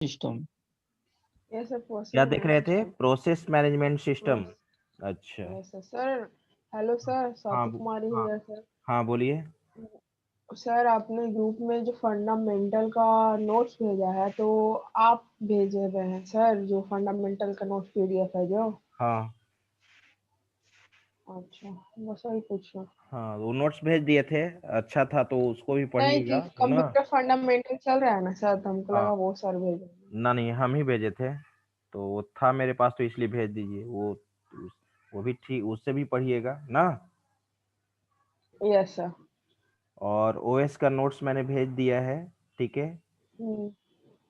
System. Yes sir, क्या process देख management रहे थे? System. Process management system. Yes. अच्छा। Yes sir sir. Hello sir, हाँ स्वाति कुमारी हाँ है सर। हाँ, बोलिए। सर आपने ग्रुप में जो फंडामेंटल का नोट्स भेजा है, तो आप भेजे हुए हैं सर, जो फंडामेंटल का नोट्स पीडीएफ है जो। हाँ अच्छा, बस वही पूछना। हाँ, वो नोट्स भेज दिए थे। अच्छा था, तो उसको भी नहीं पढ़िएगा, कि है ना। कंप्यूटर फंडामेंटल चल रहा है ना सर, तो हमको हाँ, लगा वो सर भेजे। ना नहीं, हम ही भेजे थे। तो वो था मेरे पास, तो इसलिए भेज दीजिए वो। वो भी ठीक, उससे भी पढ़िएगा ना। Yes sir. और ओएस का नोट्स मैंने भेज दिया है। ठीक है। हम्म।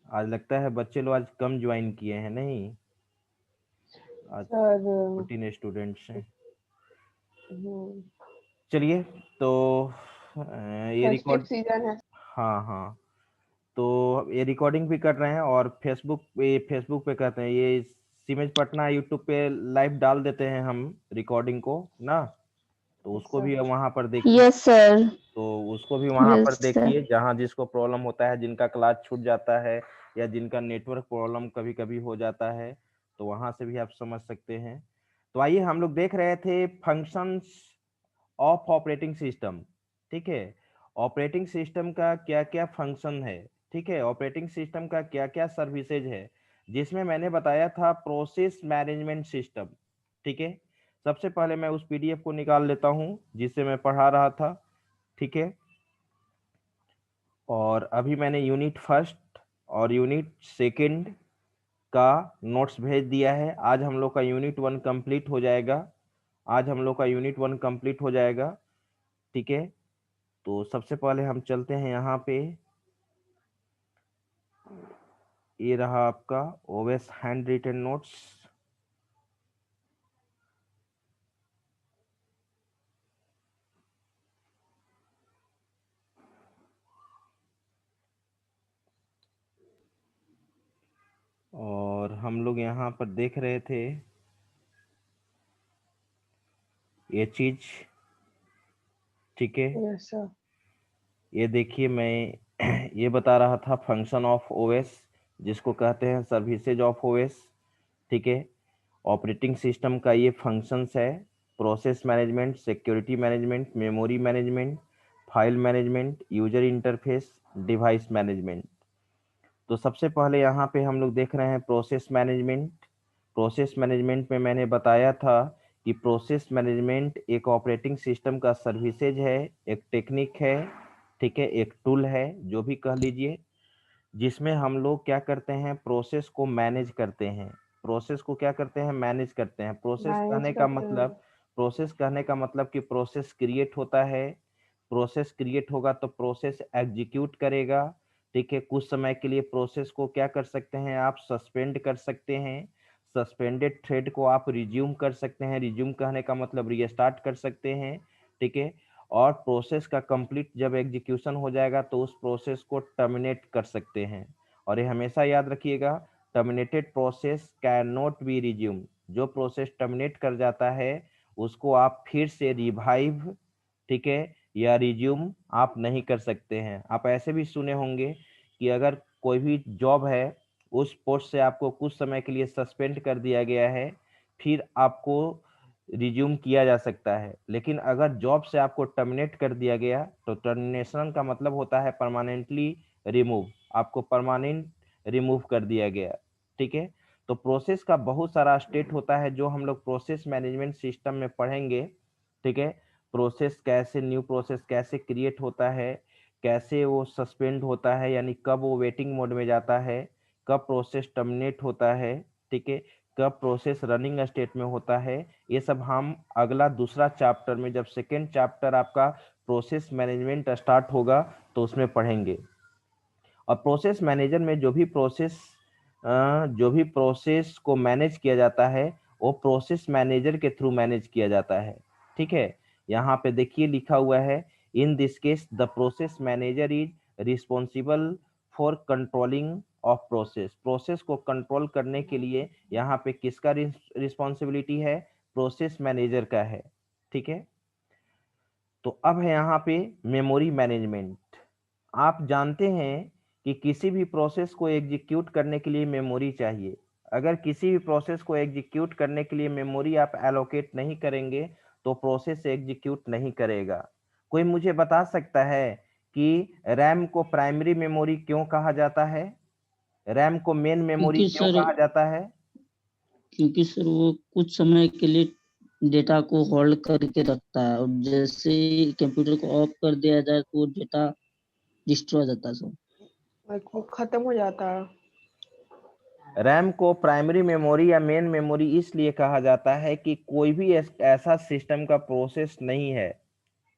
आज लगता है बच्चे लोग आज कम ज्वाइन किए हैं, नहीं। आज सर 14 स्टूडेंट्स हैं। हम्म, चलिए। तो ये फेस्टिव रिकॉर्ड। सीजन है। हाँ हाँ। तो ये रिकॉर्डिंग भी कर रहे हैं, और फेसबुक पे करते हैं ये। सीमेज पटना यूट्यूब पे लाइव डाल देते हैं हम रिकॉर्डिंग को ना। तो यस उसको सर। भी वहां पर देखिए। Yes sir. तो उसको भी वहां पर यस सर। देखिए, जहां जिसको प्रॉब्लम होता है, जिनका क्लास छूट जाता है, या जिनका नेटवर्क प्रॉब्लम कभी कभी हो जाता है, तो वहां से भी आप समझ सकते हैं। तो आइए, हम लोग देख रहे थे फंक्शंस ऑफ ऑपरेटिंग सिस्टम। ठीक है। ऑपरेटिंग सिस्टम का क्या क्या फंक्शन है। ठीक है। ऑपरेटिंग सिस्टम का क्या क्या सर्विसेज है, जिसमें मैंने बताया था प्रोसेस मैनेजमेंट सिस्टम। ठीक है। सबसे पहले मैं उस पीडीएफ को निकाल लेता हूं जिसे मैं पढ़ा रहा था। ठीक है। और अभी मैंने यूनिट फर्स्ट और यूनिट सेकंड का नोट्स भेज दिया है। आज हम लोग का यूनिट वन कंप्लीट हो जाएगा। आज हम लोग का यूनिट वन कंप्लीट हो जाएगा। ठीक है। तो सबसे पहले हम चलते हैं यहाँ पे। ये रहा आपका ओवेस हैंड रिटन नोट्स। और हम लोग यहाँ पर देख रहे थे ये चीज। ठीक है। Yes sir. ये देखिए, मैं ये बता रहा था फंक्शन ऑफ ओएस, जिसको कहते हैं सर्विसेज ऑफ ओएस। ठीक है। ऑपरेटिंग सिस्टम का ये फंक्शंस है: process management, security management, memory management, file management, user interface, device management. तो सबसे पहले यहाँ पे हम लोग देख रहे हैं प्रोसेस मैनेजमेंट। प्रोसेस मैनेजमेंट में मैंने बताया था कि प्रोसेस मैनेजमेंट एक ऑपरेटिंग सिस्टम का सर्विसेज है, एक टेक्निक है। ठीक है। एक टूल है, जो भी कह लीजिए, जिसमें हम लोग क्या करते हैं, प्रोसेस को मैनेज करते हैं। प्रोसेस को क्या करते हैं, मैनेज करते हैं। मैनेज करते हैं। प्रोसेस कहने का मतलब कि प्रोसेस क्रिएट होता है। प्रोसेस क्रिएट होगा तो प्रोसेस एग्जीक्यूट करेगा। ठीक है। कुछ समय के लिए प्रोसेस को क्या कर सकते हैं, आप सस्पेंड कर सकते हैं। सस्पेंडेड थ्रेड को आप रिज्यूम कर सकते हैं। रिज्यूम कहने का मतलब रीस्टार्ट कर सकते हैं। ठीक है। और प्रोसेस का कंप्लीट जब एग्जीक्यूशन हो जाएगा, तो उस प्रोसेस को टर्मिनेट कर सकते हैं। और ये हमेशा याद रखिएगा, terminated process can not be resume. जो प्रोसेस टर्मिनेट कर जाता है, उसको आप फिर से रिवाइव, ठीक है, या रिज्यूम आप नहीं कर सकते हैं। आप ऐसे भी सुने होंगे कि अगर कोई भी जॉब है, उस पोस्ट से आपको कुछ समय के लिए सस्पेंड कर दिया गया है, फिर आपको रिज्यूम किया जा सकता है। लेकिन अगर जॉब से आपको टर्मिनेट कर दिया गया, तो टर्मिनेशन का मतलब होता है परमानेंटली रिमूव। आपको परमानेंट रिमूव कर दिया गया। ठीक है। तो प्रोसेस का बहुत सारा स्टेट होता है, जो हम लोग प्रोसेस मैनेजमेंट सिस्टम में पढ़ेंगे। ठीक है। प्रोसेस कैसे, न्यू प्रोसेस कैसे क्रिएट होता है, कैसे वो सस्पेंड होता है, यानी कब वो वेटिंग मोड में जाता है, कब प्रोसेस टर्मिनेट होता है। ठीक है। कब प्रोसेस रनिंग स्टेट में होता है। ये सब हम अगला दूसरा चैप्टर में, जब सेकेंड चैप्टर आपका प्रोसेस मैनेजमेंट स्टार्ट होगा, तो उसमें पढ़ेंगे। और प्रोसेस मैनेजर में जो भी प्रोसेस को मैनेज किया जाता है, वो प्रोसेस मैनेजर के थ्रू मैनेज किया जाता है। ठीक है। यहाँ पे देखिए लिखा हुआ है, in this case the process manager is responsible for controlling of process. Process को कंट्रोल करने के लिए यहाँ पे किसका रिस्पॉन्सिबिलिटी है, प्रोसेस मैनेजर का है। ठीक है। तो अब है यहाँ पे मेमोरी मैनेजमेंट। आप जानते हैं कि किसी भी प्रोसेस को एग्जीक्यूट करने के लिए मेमोरी चाहिए। अगर किसी भी प्रोसेस को एग्जीक्यूट करने के लिए मेमोरी आप एलोकेट नहीं करेंगे तो प्रोसेस एग्जीक्यूट नहीं करेगा। कोई मुझे बता सकता है कि रैम को प्राइमरी मेमोरी क्यों कहा जाता है? रैम को मेन मेमोरी क्योंकि क्यों सर कहा जाता है? वो कुछ समय के लिए डेटा को होल्ड करके रखता है, और जैसे ही कंप्यूटर को ऑफ कर दिया जाए तो वो डेटा डिस्ट्रॉय हो जाता है सर। लाइक वो खत्म हो जाता है। रैम को प्राइमरी मेमोरी या मेन मेमोरी इसलिए कहा जाता है कि कोई भी ऐसा सिस्टम का प्रोसेस नहीं है,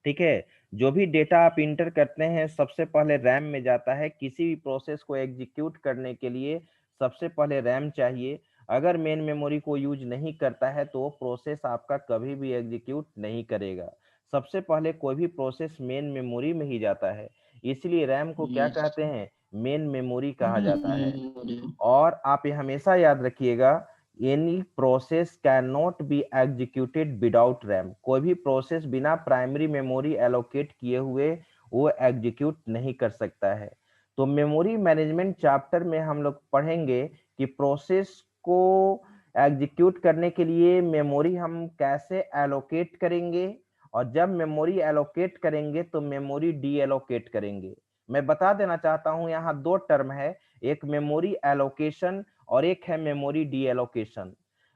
ठीक है, जो भी डेटा आप इंटर करते हैं सबसे पहले रैम में जाता है। किसी भी प्रोसेस को एग्जीक्यूट करने के लिए सबसे पहले रैम चाहिए। अगर मेन मेमोरी को यूज नहीं करता है तो वो प्रोसेस आपका कभी भी एग्जीक्यूट नहीं करेगा। सबसे पहले कोई भी प्रोसेस मेन मेमोरी में ही जाता है, इसलिए रैम को क्या यस कहते हैं? मेन मेमोरी कहा मेन जाता है। मेमोरी। और आप ये हमेशा याद रखिएगा, any process can not be executed without RAM. कोई भी प्रोसेस बिना प्राइमरी मेमोरी एलोकेट किए हुए वो एग्जीक्यूट नहीं कर सकता है। तो मेमोरी मैनेजमेंट चैप्टर में हम लोग पढ़ेंगे कि प्रोसेस को एग्जीक्यूट करने के लिए मेमोरी हम कैसे एलोकेट करेंगे, और जब मेमोरी एलोकेट करेंगे तो मेमोरी डी एलोकेट करेंगे। मैं बता देना चाहता हूं, यहाँ दो टर्म है, एक मेमोरी एलोकेशन और एक है memory D allocation.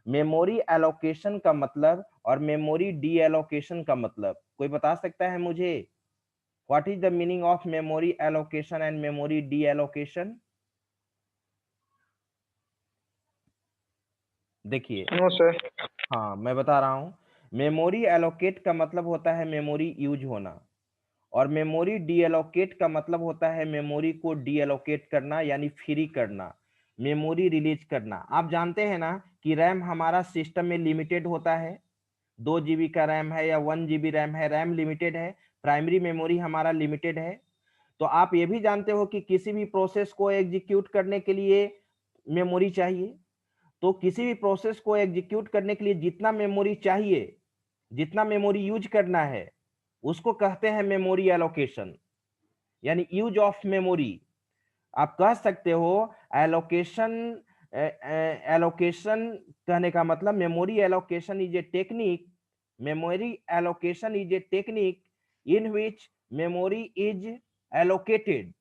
Memory allocation का मतलब और मेमोरी डी एलोकेशन का मतलब कोई बता सकता है मुझे? What is the meaning of memory allocation and memory D allocation? देखिए, नो सर। हाँ मैं बता रहा हूं। मेमोरी एलोकेट का मतलब होता है मेमोरी यूज होना, और मेमोरी डी एलोकेट का मतलब होता है मेमोरी को डी एलोकेट करना यानी फ्री करना, मेमोरी रिलीज करना। आप जानते हैं ना कि रैम हमारा सिस्टम में लिमिटेड होता है, 2 GB का रैम है या 1 GB रैम है, रैम लिमिटेड है, प्राइमरी मेमोरी हमारा लिमिटेड है। तो आप ये भी जानते हो कि किसी भी प्रोसेस को एग्जीक्यूट करने के लिए मेमोरी चाहिए। तो किसी भी प्रोसेस को एग्जीक्यूट करने के लिए जितना मेमोरी चाहिए, जितना मेमोरी यूज करना है, उसको कहते हैं मेमोरी एलोकेशन यानी यूज ऑफ मेमोरी। आप कह सकते हो एलोकेशन, एलोकेशन कहने का मतलब memory allocation is a technique, memory allocation is a technique in which memory is allocated,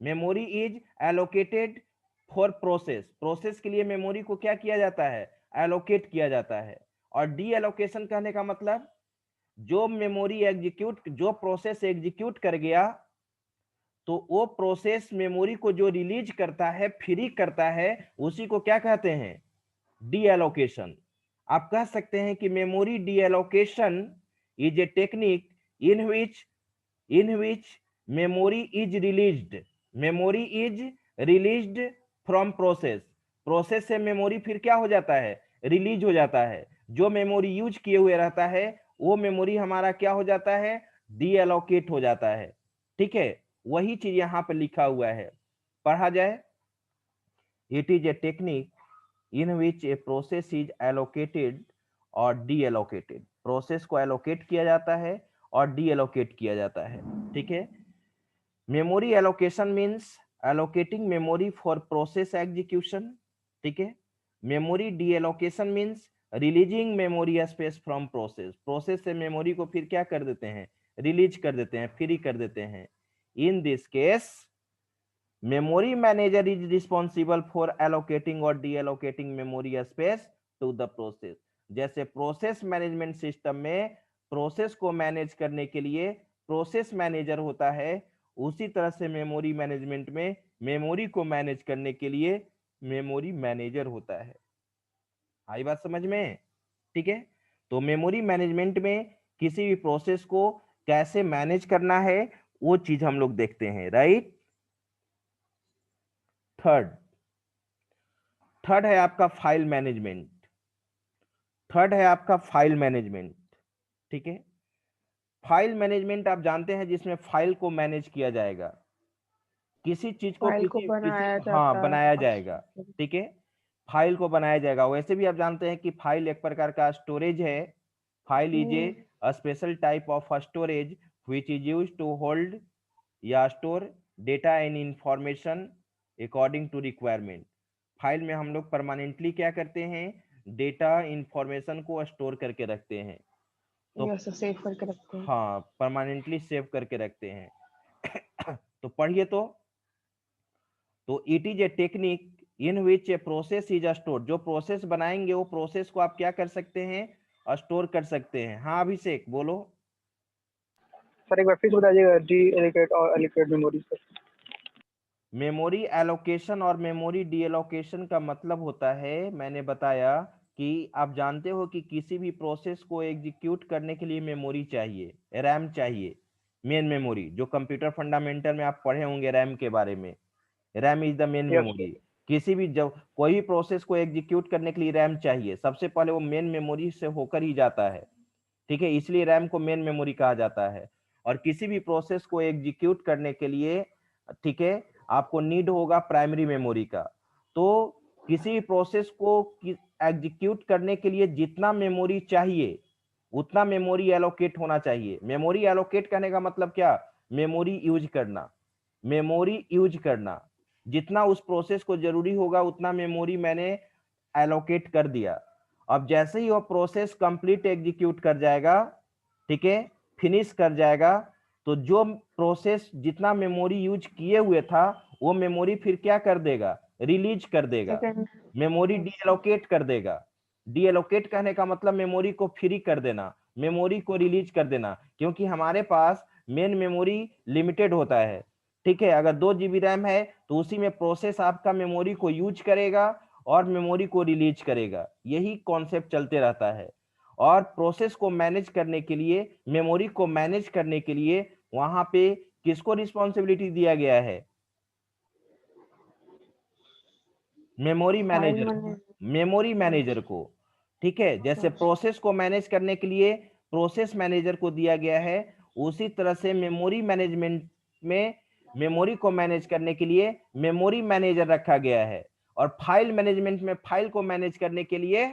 memory is allocated for process. Process के लिए मेमोरी को क्या किया जाता है? एलोकेट किया जाता है। और डी एलोकेशन कहने का मतलब जो मेमोरी एग्जीक्यूट, जो प्रोसेस एग्जीक्यूट कर गया तो वो प्रोसेस मेमोरी को जो रिलीज करता है, फ्री करता है, उसी को क्या कहते हैं? D allocation. आप कह सकते हैं कि memory D allocation is a technique in which memory is released, memory is released from process. Process से मेमोरी फिर क्या हो जाता है? रिलीज हो जाता है। जो मेमोरी यूज किए हुए रहता है वो मेमोरी हमारा क्या हो जाता है? डी एलोकेट हो जाता है। ठीक है, वही चीज यहां पर लिखा हुआ है, पढ़ा जाए। It is a technique in which a process is allocated और डी एलोकेटेड। प्रोसेस को एलोकेट किया जाता है और डी एलोकेट किया जाता है। ठीक है, memory allocation means allocating memory for process execution. ठीक है, memory D allocation means releasing memory space from process. Process से मेमोरी को फिर क्या कर देते हैं? रिलीज कर देते हैं, फ्री कर देते हैं। In this case memory manager is responsible for allocating or deallocating memory space to the process। जैसे प्रोसेस मैनेजमेंट सिस्टम में प्रोसेस को मैनेज करने के लिए प्रोसेस मैनेजर होता है, उसी तरह से मेमोरी मैनेजमेंट में मेमोरी को मैनेज करने के लिए मेमोरी मैनेजर होता है। आई बात समझ में? ठीक है, तो मेमोरी मैनेजमेंट में किसी भी प्रोसेस को कैसे मैनेज करना है वो चीज हम लोग देखते हैं, राइट। थर्ड थर्ड है आपका फाइल मैनेजमेंट। थर्ड है आपका फाइल मैनेजमेंट। ठीक है, फाइल मैनेजमेंट आप जानते हैं जिसमें फाइल को मैनेज किया जाएगा, किसी चीज को फाइल को किसी किसी बनाया हाँ जाता है। बनाया जाएगा। अच्छा। ठीक है, फाइल को बनाया जाएगा। वैसे भी आप जानते हैं कि फाइल एक प्रकार का स्टोरेज है। File is hmm. A special type of storage which is used to hold या store data and information according to requirement. File में हम लोग परमानेंटली क्या करते हैं, डेटा इंफॉर्मेशन को स्टोर करके रखते हैं। तो यस, सेव करके रखते हैं। हाँ, परमानेंटली सेव करके रखते हैं। तो पढ़िए तो it is a technique in which a process is store. जो प्रोसेस बनाएंगे वो प्रोसेस को आप क्या कर सकते हैं, स्टोर कर सकते हैं। हाँ अभिषेक बोलो। सर एक बार फिर बताइएगा, डी एलोकेट और allocate memory sir. Memory allocation और मेमोरी डी एलोकेशन का मतलब होता है, मैंने बताया कि आप जानते हो कि किसी भी प्रोसेस को एग्जीक्यूट करने के लिए मेमोरी चाहिए, रैम चाहिए, मेन मेमोरी। जो कंप्यूटर फंडामेंटल में आप पढ़े होंगे रैम के बारे में, RAM is the main yes memory. किसी भी जब कोई भी प्रोसेस को एग्जीक्यूट करने के लिए रैम चाहिए, सबसे पहले वो मेन मेमोरी से होकर ही जाता है, ठीक है, इसलिए रैम को मेन मेमोरी कहा जाता है। और किसी भी प्रोसेस को एग्जीक्यूट करने के लिए, ठीक है, आपको नीड होगा प्राइमरी मेमोरी का। तो किसी भी प्रोसेस को एग्जीक्यूट करने के लिए जितना मेमोरी चाहिए उतना मेमोरी एलोकेट होना चाहिए। मेमोरी एलोकेट करने का मतलब क्या, मेमोरी यूज करना, मेमोरी यूज करना। जितना उस प्रोसेस को जरूरी होगा उतना मेमोरी मैंने एलोकेट कर दिया। अब जैसे ही वो प्रोसेस कंप्लीट एग्जीक्यूट कर जाएगा, ठीक है, फिनिश कर जाएगा, तो जो प्रोसेस जितना मेमोरी यूज किए हुए था वो मेमोरी फिर क्या कर देगा, रिलीज कर देगा, सेकंड, मेमोरी डी एलोकेट कर देगा। डी एलोकेट कहने का मतलब मेमोरी को फ्री कर देना, मेमोरी को रिलीज कर देना। क्योंकि हमारे पास मेन मेमोरी लिमिटेड होता है, ठीक है, अगर 2 GB रैम है तो उसी में प्रोसेस आपका मेमोरी को यूज करेगा और मेमोरी को रिलीज करेगा, यही कॉन्सेप्ट चलते रहता है। और प्रोसेस को मैनेज करने के लिए, मेमोरी को मैनेज करने के लिए वहां पे किसको रिस्पॉन्सिबिलिटी दिया गया है, मेमोरी मैनेजर, मेमोरी मैनेजर को, ठीक है। जैसे प्रोसेस को मैनेज करने के लिए प्रोसेस मैनेजर को दिया गया है, उसी तरह से मेमोरी मैनेजमेंट में मेमोरी को मैनेज करने के लिए मेमोरी मैनेजर रखा गया है। और फाइल मैनेजमेंट में फाइल को मैनेज करने के लिए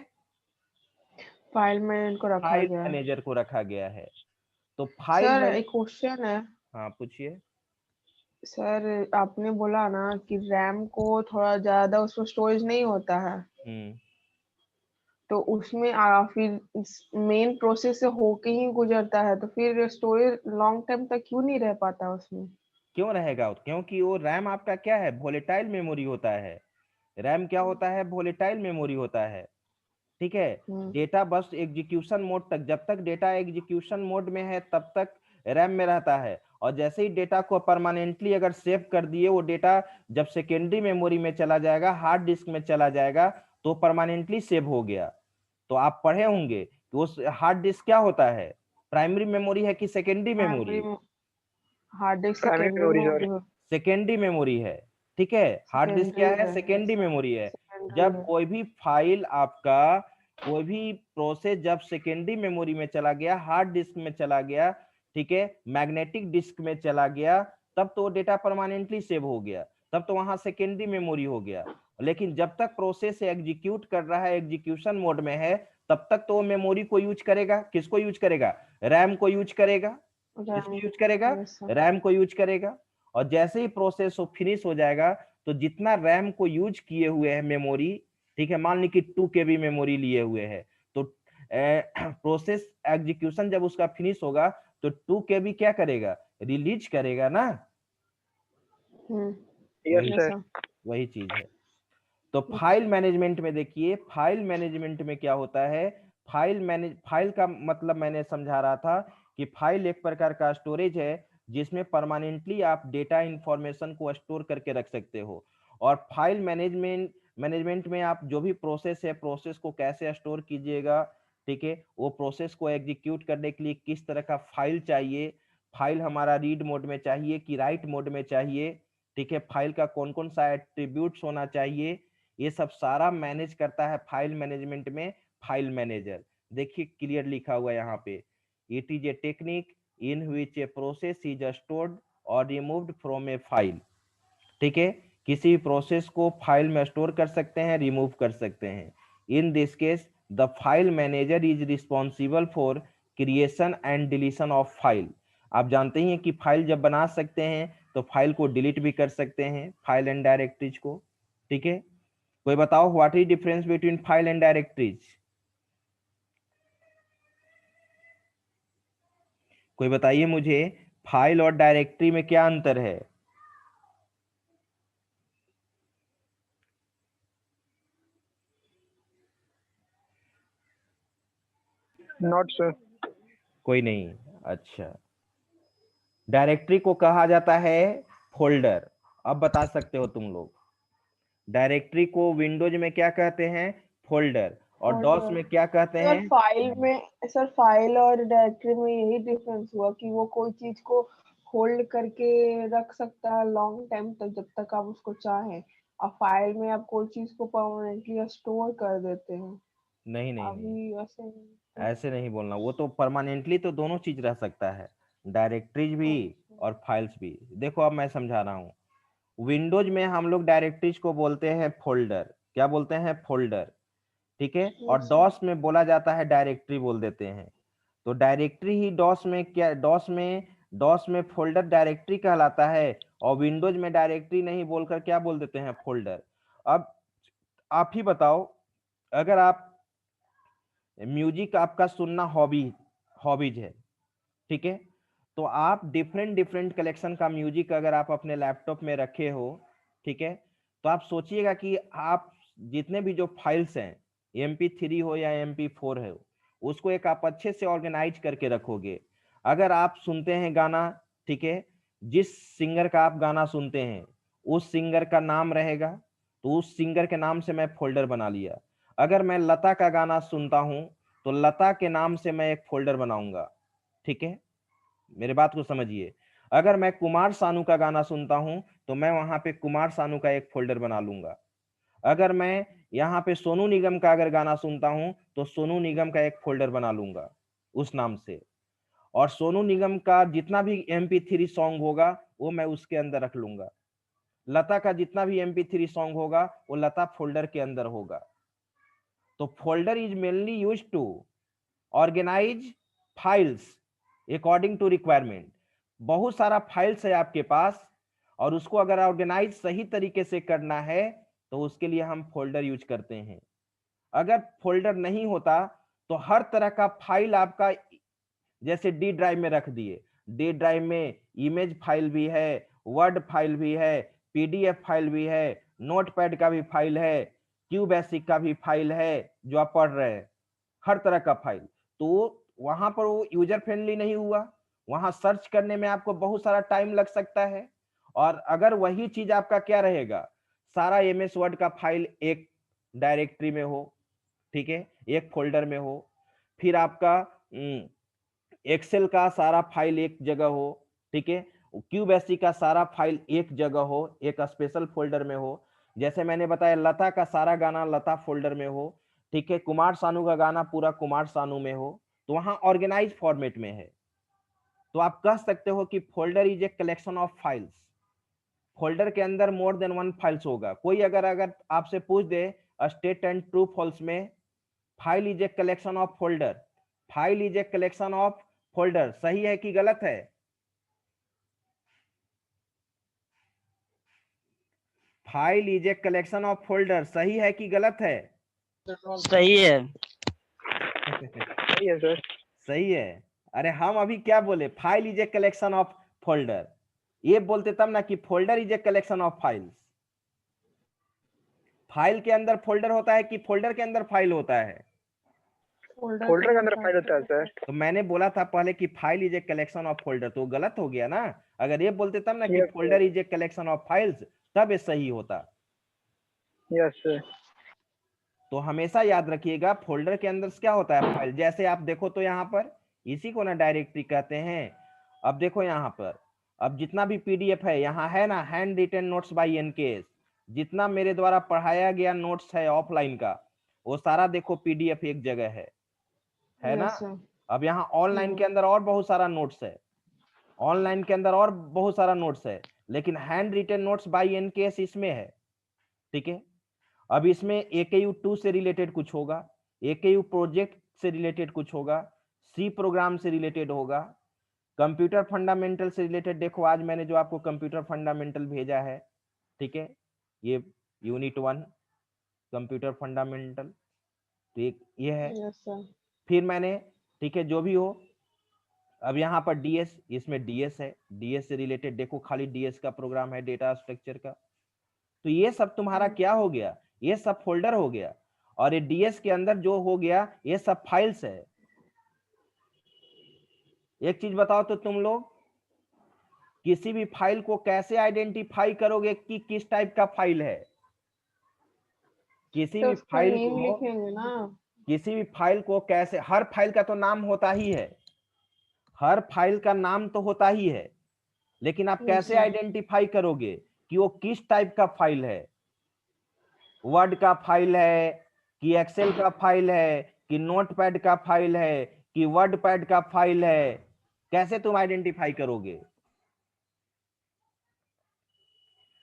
फाइल मैनेजर को रखा फाइल गया है। मैनेजर को रखा गया है। तो फाइल सर मैनेज, एक क्वेश्चन है। हाँ पूछिए। सर आपने बोला ना कि रैम को थोड़ा ज्यादा उसमें स्टोरेज नहीं होता है, तो उसमें फिर मेन प्रोसेस से होके ही गुजरता है, तो फिर स्टोरेज लॉन्ग टाइम तक क्यों नहीं रह पाता उसमें? क्यों रहेगा, क्योंकि वो रैम आपका क्या है, वोलेटाइल मेमोरी होता है। रैम क्या होता है, वोलेटाइल मेमोरी होता है, ठीक है। डेटा बस एग्जीक्यूशन मोड तक, जब तक डेटा एग्जीक्यूशन मोड में है तब तक रैम में रहता है। और जैसे ही डेटा को परमानेंटली अगर सेव कर दिए, वो डेटा जब सेकेंडरी मेमोरी में चला जाएगा, हार्ड डिस्क में चला जाएगा, तो परमानेंटली सेव हो गया। तो आप पढ़े होंगे कि उस हार्ड डिस्क क्या होता है, प्राइमरी मेमोरी है कि secondary memory, hard disk primary memory secondary memory है, ठीक है। हार्ड डिस्क क्या है, सेकेंडरी मेमोरी है। जब कोई भी फाइल आपका, कोई भी प्रोसेस जब सेकेंडरी मेमोरी में चला गया, हार्ड डिस्क में चला गया, ठीक है, मैग्नेटिक डिस्क में चला गया, तब तो डेटा परमानेंटली सेव हो गया, तब तो वहां सेकेंडरी मेमोरी हो गया। लेकिन जब तक प्रोसेस एग्जीक्यूट कर रहा है, एग्जीक्यूशन मोड में है, तब तक तो मेमोरी को यूज करेगा। किसको यूज करेगा, रैम को यूज करेगा। किसको यूज करेगा, रैम को यूज करेगा। और जैसे ही प्रोसेस फिनिश हो जाएगा, तो जितना रैम को यूज किए हुए है मेमोरी, ठीक है, मान ली कि 2 KB मेमोरी लिए हुए है, तो प्रोसेस एग्जीक्यूशन जब उसका फिनिश होगा तो 2 KB क्या करेगा, रिलीज करेगा ना। वही चीज है। तो फाइल मैनेजमेंट में देखिए, फाइल मैनेजमेंट में क्या होता है, फाइल का मतलब मैंने समझा रहा था कि फाइल एक प्रकार का स्टोरेज है जिसमें परमानेंटली आप डेटा इंफॉर्मेशन को स्टोर करके रख सकते हो। और फाइल मैनेजमेंट में आप जो भी प्रोसेस है, प्रोसेस को कैसे स्टोर कीजिएगा, ठीक है, वो प्रोसेस को एग्जीक्यूट करने के लिए किस तरह का फाइल चाहिए, फाइल हमारा रीड मोड में चाहिए कि राइट मोड में चाहिए, ठीक है, फाइल का कौन कौन सा एट्रीब्यूट्स होना चाहिए, ये सब सारा मैनेज करता है फाइल मैनेजमेंट में फाइल मैनेजर। देखिए क्लियर लिखा हुआ है यहाँ पे, it is a technique in which a process is stored और रिमूव्ड फ्रॉम ए फाइल, ठीक है, किसी प्रोसेस को फाइल में स्टोर कर सकते हैं, रिमूव कर सकते हैं। In this case the file manager is responsible for creation and deletion of file. आप जानते ही हैं कि फाइल जब बना सकते हैं तो फाइल को डिलीट भी कर सकते हैं, फाइल एंड डायरेक्टरीज को। ठीक है, कोई बताओ what is difference between file and directories? कोई बताइए मुझे, फाइल और डायरेक्टरी में क्या अंतर है? Not sir. कोई नहीं। अच्छा, डायरेक्टरी को कहा जाता है फोल्डर। अब बता सकते हो तुम लोग, डायरेक्टरी को विंडोज में क्या कहते हैं? फोल्डर। और डॉस में क्या कहते सर हैं? फाइल में, सर फाइल और डायरेक्टरी में यही डिफरेंस हुआ कि वो कोई चीज को होल्ड करके रख सकता है लॉन्ग टाइम तक, जब तक आप उसको चाहें। और फाइल में आप कोई चीज को परमानेंटली स्टोर कर देते हैं। नहीं नहीं नहीं, अभी वैसे नहीं। ऐसे नहीं बोलना। वो तो परमानेंटली तो दोनों चीज रह सकता है, डायरेक्टरीज भी और फाइल्स भी। देखो अब मैं समझा रहा हूँ। विंडोज में हम लोग डायरेक्टरीज को बोलते हैं फोल्डर। क्या बोलते हैं? फोल्डर। ठीक है, और डॉस में बोला जाता है डायरेक्टरी बोल देते हैं। तो डायरेक्टरी ही डॉस में क्या, डॉस में फोल्डर डायरेक्टरी कहलाता है, और विंडोज में डायरेक्टरी नहीं बोलकर क्या बोल देते हैं? फोल्डर। अब आप ही बताओ, अगर आप म्यूजिक आपका सुनना हॉबीज है, ठीक है, तो आप डिफरेंट डिफरेंट कलेक्शन का म्यूजिक अगर आप अपने लैपटॉप में रखे हो, ठीक है, तो आप सोचिएगा कि आप जितने भी जो फाइल्स हैं, MP3 हो या MP4 है, उसको एक आप अच्छे से ऑर्गेनाइज करके रखोगे। अगर आप सुनते हैं गाना, ठीक है, जिस सिंगर का आप गाना सुनते हैं उस सिंगर का नाम रहेगा, तो उस सिंगर के नाम से मैं फोल्डर बना लिया। अगर मैं लता का गाना सुनता हूं तो लता के नाम से मैं एक फोल्डर बनाऊंगा। ठीक है, मेरे बात को समझिए। अगर मैं कुमार सानू का गाना सुनता हूं तो मैं वहां पे कुमार सानू का एक फोल्डर बना लूंगा। अगर मैं यहाँ पे सोनू निगम का अगर गाना सुनता हूं तो सोनू निगम का एक फोल्डर बना लूंगा उस नाम से। और सोनू निगम का जितना भी MP3 सॉन्ग होगा वो मैं उसके अंदर रख लूंगा। लता का जितना भी MP3 सॉन्ग होगा वो लता फोल्डर के अंदर होगा। तो folder is mainly use to organise files according to requirement. बहुत सारा फाइल्स है आपके पास, और उसको अगर ऑर्गेनाइज सही तरीके से करना है तो उसके लिए हम फोल्डर यूज करते हैं। अगर फोल्डर नहीं होता तो हर तरह का फाइल आपका, जैसे डी ड्राइव में रख दिए, डी ड्राइव में इमेज फाइल भी है, वर्ड फाइल भी है, PDF फाइल भी है, नोटपैड का भी फाइल है, क्यू बेसिक का भी फाइल है जो आप पढ़ रहे हैं, हर तरह का फाइल। तो वहां पर वो यूजर फ्रेंडली नहीं हुआ, वहां सर्च करने में आपको बहुत सारा टाइम लग सकता है। और अगर वही चीज आपका क्या रहेगा, सारा MS वर्ड का फाइल एक डायरेक्टरी में हो, ठीक है, एक फोल्डर में हो, फिर आपका एक्सेल का सारा फाइल एक जगह हो, ठीक है, क्यू बेसिक का सारा फाइल एक जगह हो, एक स्पेशल फोल्डर में हो। जैसे मैंने बताया लता का सारा गाना लता फोल्डर में हो, ठीक है, कुमार सानू का गाना पूरा कुमार सानू में हो, तो वहां ऑर्गेनाइज फॉर्मेट में है। तो आप कह सकते हो कि folder is a collection of files. Folder के अंदर मोर देन वन फाइल्स होगा। कोई अगर अगर आपसे पूछ दे स्टेट एंड ट्रू फॉल्स में, file is a collection of folder, file is a collection of folder, सही है कि गलत है? File is a collection of folder, सही है कि गलत है? सही है। सही है सर। सही है। अरे हम अभी क्या बोले, file is a collection of folder, ये बोलते तब ना कि folder is a collection of files. File के अंदर फोल्डर होता है कि फोल्डर के अंदर फाइल होता है? फोल्डर के अंदर फाइल होता है सर। तो मैंने बोला था पहले कि file is a collection of folder, तो गलत हो गया ना। अगर ये बोलते तब ना कि Yes, folder is a collection of files, तब ये सही होता। Yes sir. तो हमेशा याद रखिएगा फोल्डर के अंदर क्या होता है, फाइल। जैसे आप देखो तो यहाँ पर इसी को ना डायरेक्टरी कहते हैं। अब देखो यहाँ पर, अब जितना भी PDF है यहाँ है ना, handwritten notes by NKS, जितना मेरे द्वारा पढ़ाया गया नोट्स है ऑफलाइन का, वो सारा देखो PDF एक जगह है ना। अब यहाँ ऑनलाइन के अंदर और बहुत सारा नोट्स है, ऑनलाइन के अंदर और बहुत सारा नोट्स है, लेकिन handwritten notes by NKS इसमें है, ठीक है। अब इसमें AKU 2 से रिलेटेड कुछ होगा, AKU प्रोजेक्ट से रिलेटेड कुछ होगा, C प्रोग्राम से रिलेटेड होगा, कंप्यूटर फंडामेंटल से रिलेटेड देखो, आज मैंने जो आपको कंप्यूटर फंडामेंटल भेजा है, ठीक है, ये यूनिट 1 कंप्यूटर फंडामेंटल, तो ये है। Yes sir. फिर मैंने, ठीक है, जो भी हो, अब यहाँ पर डीएस, इसमें डीएस है, डीएस से रिलेटेड देखो, खाली डीएस का प्रोग्राम है, डेटा स्ट्रक्चर का। तो ये सब तुम्हारा क्या हो गया, ये सब फोल्डर हो गया, और ये डीएस के अंदर जो हो गया ये सब फाइल्स है। एक चीज बताओ तो तुम लोग किसी भी फाइल को कैसे आइडेंटिफाई करोगे कि किस टाइप का फाइल है? किसी तो भी उसका फाइल नेम को, लिखेंगे ना। किसी भी फाइल को कैसे, हर फाइल का तो नाम होता ही है, हर फाइल का नाम तो होता ही है, लेकिन आप कैसे आइडेंटिफाई करोगे कि वो किस टाइप का फाइल है? वर्ड का फाइल है कि एक्सेल का फाइल है कि नोटपैड का फाइल है कि वर्डपैड का फाइल है? कैसे तुम आइडेंटिफाई करोगे?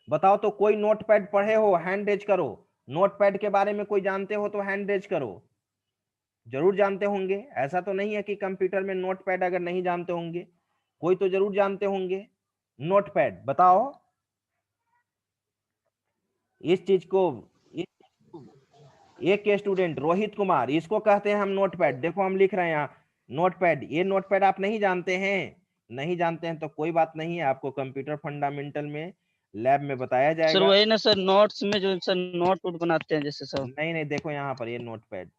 बताओ तो, कोई नोटपैड पढ़े हो, हैंड रेज करो। नोटपैड के बारे में कोई जानते हो तो हैंड रेज करो। जरूर जानते होंगे, ऐसा तो नहीं है कि कंप्यूटर में नोटपैड अगर नहीं जानते होंगे, कोई तो जरूर जानते होंगे। नोटपैड बताओ इस चीज को। एक स्टूडेंट रोहित कुमार, इसको कहते हैं हम नोटपैड। देखो हम लिख रहे हैं यहाँ नोटपैड। ये नोटपैड आप नहीं जानते हैं? नहीं जानते हैं तो कोई बात नहीं है, आपको कंप्यूटर फंडामेंटल में लैब में बताया सर जाएगा। वही ना सर, नोट्स में जो सर नोट वोट बनाते हैं जैसे सर। नहीं नहीं, देखो यहाँ पर ये नोटपैड,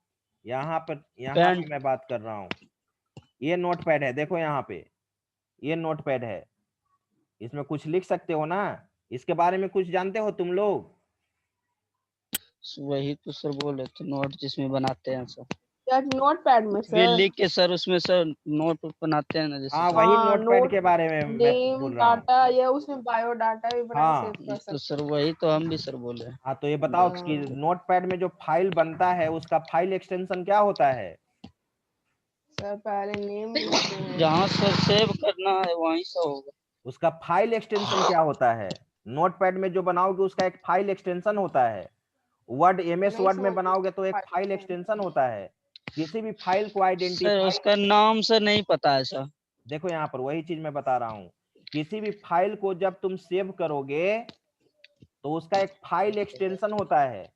यहाँ पर पेन। मैं बात कर रहा हूँ, ये नोटपैड है। देखो यहाँ पे ये नोटपैड है, इसमें कुछ लिख सकते हो ना, इसके बारे में कुछ जानते हो तुम लोग? वही तो सर बोल रहे थे, नोट जिसमें बनाते हैं सर। क्या नोटपैड में फिर सर? लिख के सर उसमें सर नोट बनाते हैं ना जैसे हाँ सर। वही हाँ, नोटपैड के नोट, बारे में मैं नेम, बोल रहा हूँ। डाटा, या उसमें बायो डाटा भी बना के हाँ सेव कर तो सकते सर वही तो हम भी सर बोले। हाँ, तो ये बताओ कि हैं। नोटपैड में जो फाइल बनता है उसका फाइल एक्सटेंशन क्या होता है? सर पहले नेम लिखते हैं। जहाँ सर सेव करना है वहीं से होगा। उसका फाइल एक्सटेंशन क्या होता है? नोटपैड में जो बनाओगे उसका एक फाइल एक्सटेंशन होता है। वर्ड, एमएस नहीं वर्ड में समझ बनाओगे तो एक फाइल फाइल। एक्सटेंशन होता है। किसी भी फाइल को सर आइडेंटिफाई, उसका नाम सर नहीं पता है सर। देखो यहाँ पर वही चीज मैं बता रहा हूँ, किसी भी फाइल को जब तुम सेव करोगे तो उसका एक फाइल एक्सटेंशन होता है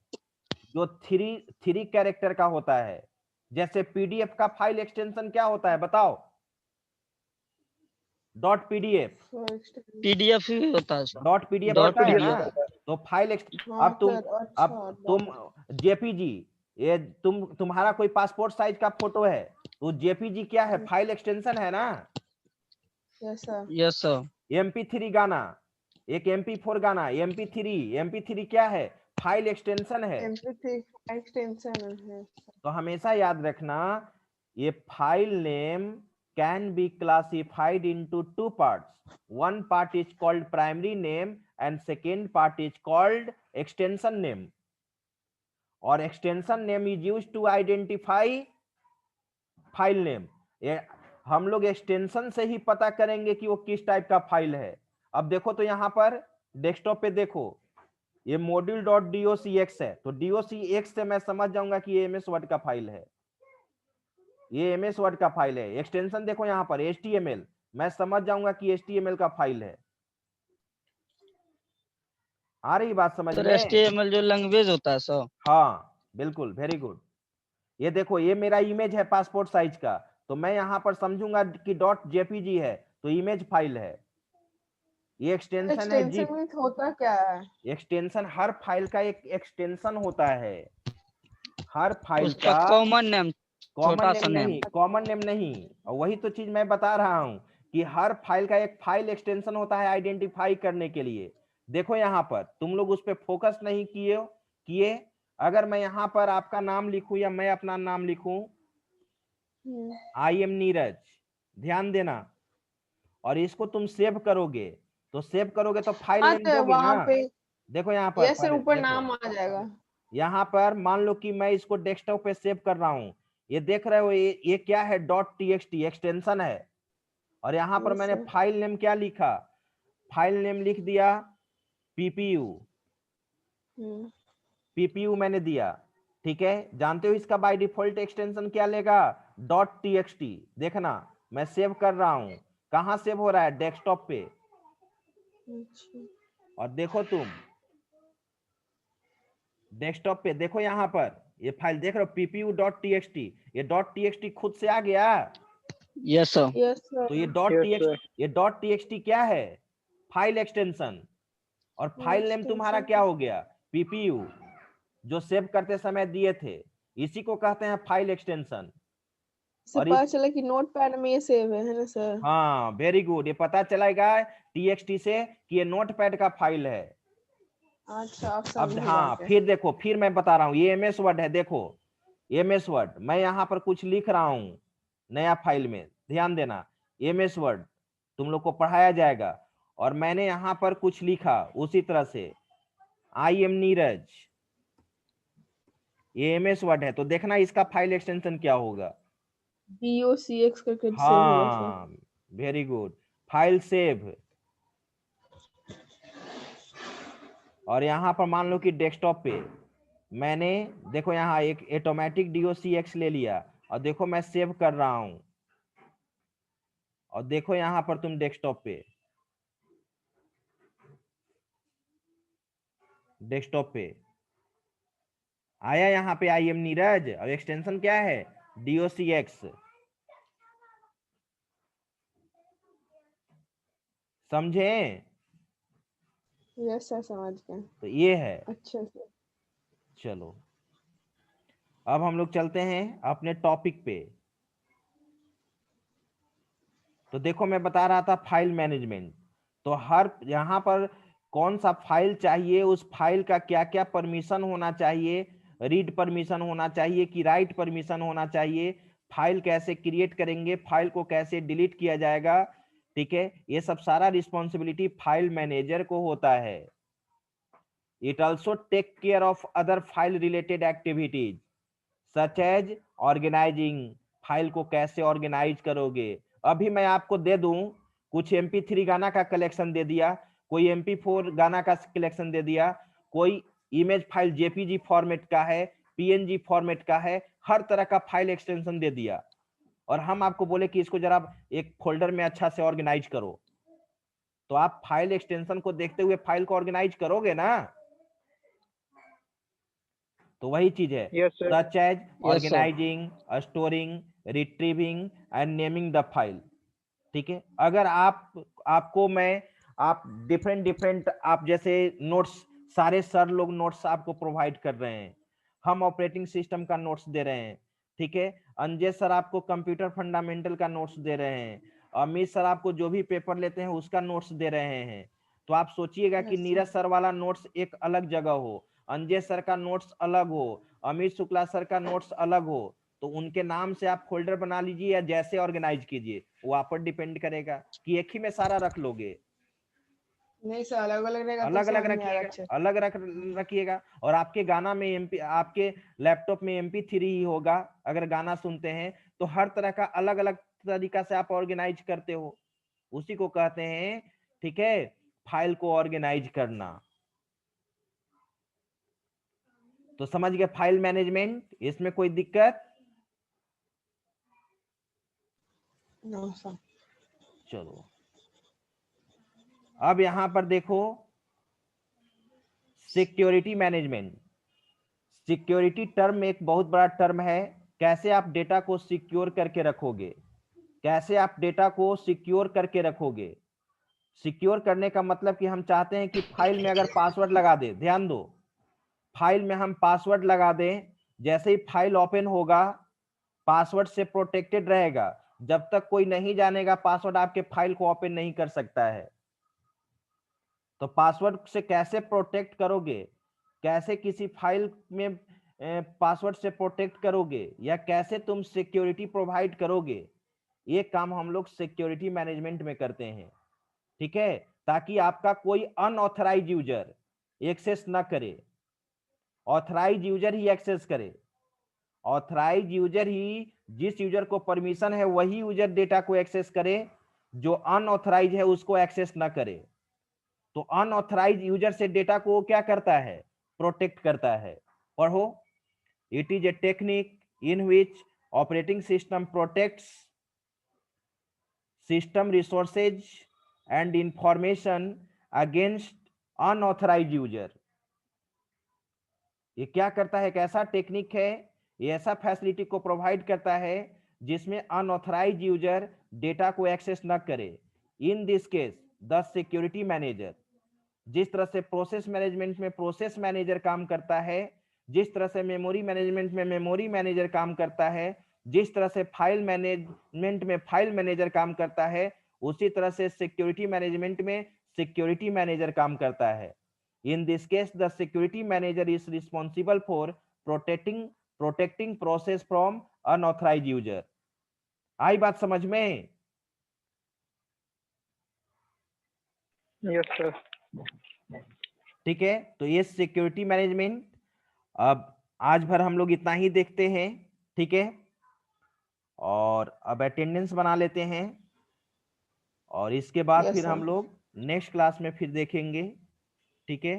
जो थ्री कैरेक्टर का होता है। जैसे पीडीएफ का फाइल एक्सटेंशन क्या होता है बताओ? डॉट पीडीएफ, पीडीएफ ही होता है सर। डॉट पीडीएफ डॉट होता है ना। पीडीएफ। तो फाइल हाँ अब तुम, सर, अब अच्छा तुम डॉट। जेपीजी, ये तुम्हारा कोई पासपोर्ट साइज का फोटो है तो जेपीजी क्या है? फाइल एक्सटेंशन है ना। Yes sir. Yes sir. MP3 गाना, एक MP4 गाना, MP3 क्या है? फाइल एक्सटेंशन है। MP3 एक्सटेंशन है। तो हमेशा याद रखना, ये file name can be classified into two parts. one part is called primary name and second part is called extension name, और extension name is used to identify file name। ये हम लोग एक्सटेंशन से ही पता करेंगे कि वो किस टाइप का फाइल है। अब देखो तो यहाँ पर डेस्कटॉप पे देखो, ये module.docx है, तो docx से मैं समझ जाऊंगा कि ये MS वर्ड का फाइल है, ये MS वर्ड का फाइल है। एक्सटेंशन देखो यहाँ पर HTML, मैं समझ जाऊंगा कि HTML का फाइल है। आ रही बात समझ सर में? HTML जो लैंग्वेज होता है सर। हाँ बिल्कुल, वेरी गुड। ये देखो ये मेरा इमेज है पासपोर्ट साइज का, तो मैं यहाँ पर समझूंगा कि डॉट जेपीजी है तो इमेज फाइल है। ये एक्सटेंशन है एक्सटेंशन जिप। मींस होता क्या है? एक्सटेंशन, हर फाइल का एक एक्सटेंशन होता है, हर फाइल उसका का कॉमन नेम, कॉमन छोटा नेम सा नेम। नहीं, कॉमन नेम नहीं। और वही तो चीज मैं बता रहा हूं कि हर फाइल का एक फाइल एक्सटेंशन होता है आइडेंटिफाई करने के लिए। देखो यहाँ पर तुम लोग उस पर फोकस नहीं किए। अगर मैं यहाँ पर आपका नाम लिखूं या मैं अपना नाम लिखूं, आई एम नीरज, ध्यान देना, और इसको तुम सेव करोगे तो फाइल हाँ नेम तो दोगे वहां ना। पे देखो यहाँ पर ये सर पहले ऊपर देखो, नाम आ जाएगा। यहाँ पर मान लो कि मैं इसको डेस्कटॉप पे सेव कर रहा हूँ, ये देख रहे हो ये क्या है? .txt एक्सटेंशन है। और यहाँ पर मैंने फाइल नेम क्या लिखा? फाइल नेम लिख दिया पीपीयू मैंने दिया। ठीक है, जानते हो इसका बाय डिफॉल्ट एक्सटेंशन क्या लेगा? .txt। देखना मैं सेव कर रहा हूं कहाँ सेव हो रहा है? डेस्कटॉप पे। अच्छा। और देखो तुम डेस्कटॉप पे देखो, यहाँ पर ये फाइल देख रहे हो ppu.txt, ये .txt खुद से आ गया। Yes sir. यस तो ये सर। .txt क्या है? File extension. और फाइल नेम तुम्हारा क्या हो गया? ppu, जो सेव करते समय दिए थे, इसी को कहते हैं फाइल एक्सटेंशन। से और पता चला कि नोटपैड में ये सेव है ना सर? हाँ वेरी गुड, ये पता चलेगा txt से कि ये नोटपैड का फाइल है। अच्छा, आप अब समझे हाँ बात है। फिर देखो, फिर मैं बता रहा हूँ, ये MS वर्ड है। देखो MS वर्ड, मैं यहाँ पर कुछ लिख रहा हूँ नया फाइल में, ध्यान देना। MS वर्ड तुम लोग को पढ़ाया जाएगा, और मैंने यहाँ पर कुछ लिखा उसी तरह से, आई एम नीरज, ये MS वर्ड है। तो देखना इसका फाइल एक्सटेंशन क्या होगा। BOCX करके सेव होगा सर। हाँ वेरी गुड, फाइल सेव। और यहाँ पर मान लो कि डेस्कटॉप पे मैंने, देखो यहाँ एक ऑटोमेटिक DOCX ले लिया, और देखो मैं सेव कर रहा हूं, और देखो यहाँ पर तुम डेस्कटॉप पे आया, यहाँ पे आई एम नीरज, और एक्सटेंशन क्या है? DOCX। समझे? यस सर, समझ गए। तो ये है। अच्छा सर। चलो अब हम लोग चलते हैं अपने टॉपिक पे। तो देखो मैं बता रहा था फाइल मैनेजमेंट। तो हर यहाँ पर कौन सा फाइल चाहिए, उस फाइल का क्या क्या परमिशन होना चाहिए, रीड परमिशन होना चाहिए कि राइट परमिशन होना चाहिए, फाइल कैसे क्रिएट करेंगे, फाइल को कैसे डिलीट किया जाएगा, ठीक है, ये सब सारा रिस्पॉन्सिबिलिटी फाइल मैनेजर को होता है। It also take care of other file related activities such as organising. File को कैसे ऑर्गेनाइज करोगे। अभी मैं आपको दे दूं, कुछ MP3 गाना का कलेक्शन दे दिया, कोई MP4 गाना का कलेक्शन दे दिया, कोई इमेज फाइल JPG फॉर्मेट का है, PNG फॉर्मेट का है, हर तरह का फाइल एक्सटेंशन दे दिया, और हम आपको बोले कि इसको जरा एक फोल्डर में अच्छा से ऑर्गेनाइज करो। तो आप फाइल एक्सटेंशन को देखते हुए फाइल को ऑर्गेनाइज करोगे ना? तो वही चीज है, such as organising, storing, retrieving and naming the file. ठीक है, अगर आपको मैं आप डिफरेंट आप जैसे नोट्स, सारे सर लोग नोट्स आपको प्रोवाइड कर रहे हैं, हम ऑपरेटिंग सिस्टम का नोट्स दे रहे हैं, ठीक है, अंजय सर आपको कंप्यूटर फंडामेंटल का नोट्स दे रहे हैं, अमित सर आपको जो भी पेपर लेते हैं उसका नोट्स दे रहे हैं। तो आप सोचिएगा कि नीरज सर वाला नोट्स एक अलग जगह हो, अंजय सर का नोट्स अलग हो, अमित शुक्ला सर का नोट्स अलग हो, तो उनके नाम से आप फोल्डर बना लीजिए या जैसे ऑर्गेनाइज कीजिए, वो आप पर डिपेंड करेगा कि एक ही में सारा रख लोगे। नहीं सर, अलग अलग रहेगा तो अलग अलग समझ में आएगा। रखिएगा, अलग रखिएगा। और आपके गाना में आपके लैपटॉप में MP3 ही होगा, अगर गाना सुनते हैं तो हर तरह का अलग अलग तरीका से आप ऑर्गेनाइज करते हो, उसी को कहते हैं, ठीक है, फाइल को ऑर्गेनाइज करना। तो समझ गए फाइल मैनेजमेंट, इसमें कोई दिक्कत? No sir. चलो अब यहां पर देखो, सिक्योरिटी मैनेजमेंट। सिक्योरिटी टर्म एक बहुत बड़ा टर्म है। कैसे आप डेटा को सिक्योर करके रखोगे, कैसे आप डेटा को सिक्योर करके रखोगे। सिक्योर करने का मतलब कि हम चाहते हैं कि फाइल में अगर पासवर्ड लगा दे, ध्यान दो, फाइल में हम पासवर्ड लगा दें, जैसे ही फाइल ओपन होगा पासवर्ड से प्रोटेक्टेड रहेगा, जब तक कोई नहीं जानेगा पासवर्ड आपके फाइल को ओपन नहीं कर सकता है। तो पासवर्ड से कैसे प्रोटेक्ट करोगे, कैसे किसी फाइल में पासवर्ड से प्रोटेक्ट करोगे, या कैसे तुम सिक्योरिटी प्रोवाइड करोगे, ये काम हम लोग सिक्योरिटी मैनेजमेंट में करते हैं, ठीक है, ताकि आपका कोई अनऑथराइज यूजर एक्सेस ना करे, ऑथराइज यूजर ही एक्सेस करे। ऑथराइज यूजर ही, जिस यूजर को परमिशन है वही यूजर डेटा को एक्सेस करे, जो अनऑथराइज है उसको एक्सेस ना करे। तो अनऑथराइज यूजर से डेटा को क्या करता है, प्रोटेक्ट करता है। पढ़ो, it is a technique in which operating system protects system resources and information against unauthorised user. ये क्या करता है, एक ऐसा टेक्निक है, ये ऐसा फैसिलिटी को प्रोवाइड करता है जिसमें अनऑथराइज्ड यूजर डेटा को एक्सेस न करे। In this case the security manager, जिस तरह से प्रोसेस मैनेजमेंट में प्रोसेस मैनेजर काम करता है, जिस तरह से मेमोरी मैनेजमेंट में मेमोरी मैनेजर काम करता है, जिस तरह से फाइल मैनेजमेंट में फाइल मैनेजर काम करता है, उसी तरह से सिक्योरिटी मैनेजमेंट में सिक्योरिटी मैनेजर काम करता है। In this case, the security manager is responsible for protecting process from unauthorized user. आई बात समझ में? Yes sir. ठीक है, तो ये सिक्योरिटी मैनेजमेंट। अब आज भर हम लोग इतना ही देखते हैं, ठीक है, और अब अटेंडेंस बना लेते हैं, और इसके बाद Yes, फिर sir. हम लोग नेक्स्ट क्लास में फिर देखेंगे, ठीक है।